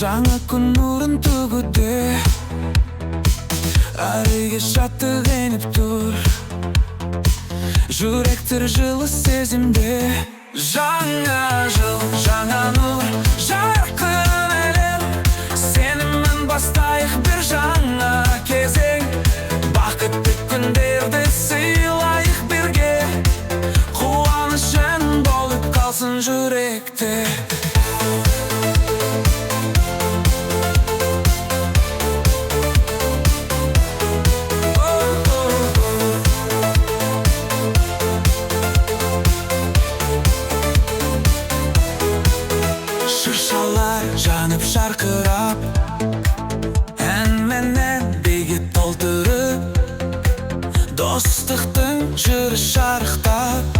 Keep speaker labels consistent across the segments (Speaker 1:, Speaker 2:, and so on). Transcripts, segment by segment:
Speaker 1: Жаңа күн нұрын төгуде, әріге шаттық еніп тұр. Жүректер жылы сезімде. Жаңа жыл, жаңа нұр, жарқын әлем. Сеніммен бастайық бір жаңа кезең. Бақытты күндерді сыйлайық бірге. Қуанышын болып қалсын жүректе. Шыршалар жанып шарқырап, әнменен биге толтырып, достықтың жыры шарықтап,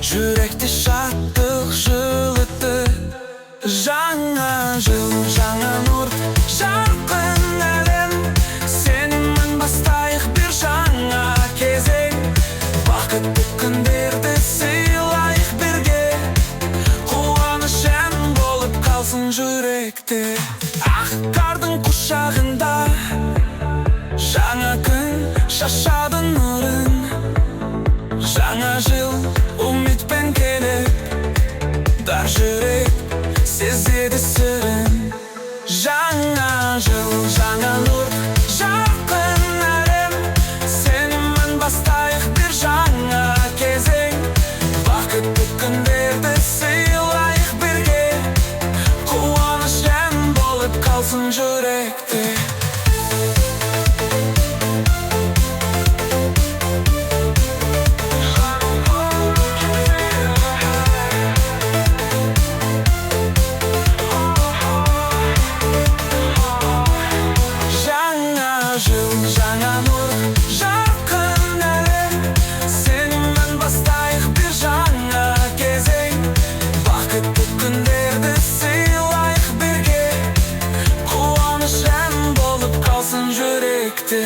Speaker 1: жүректе шаттық жылытты. Жаңа жыл, жаңа нұр, жарқын әлем. Сеніммен бастайық бір жаңа кезең. Бақытты күндерді сыйлайық бірге. Қуанышын болып қалсын жүректе. Ақ қардың құшағында жаңа күн шашады нұрын. Жаңа жыл үмітпен келіп, дар жүрек сезеді сырын. Жаңа жыл, жаңа нұр, жарқын әлем. Сеніммен бастайық бір жаңа кезең. Бақытты күндерді сыйлайық бірге. Қуанышын болып қалсын жүректе. Жаңа нұр, жарқын әлем. Сеніммен бастайық бір жаңа кезең. Бақытты күндерді сыйлайық бірге. Қуанышын болып қалсын жүректе.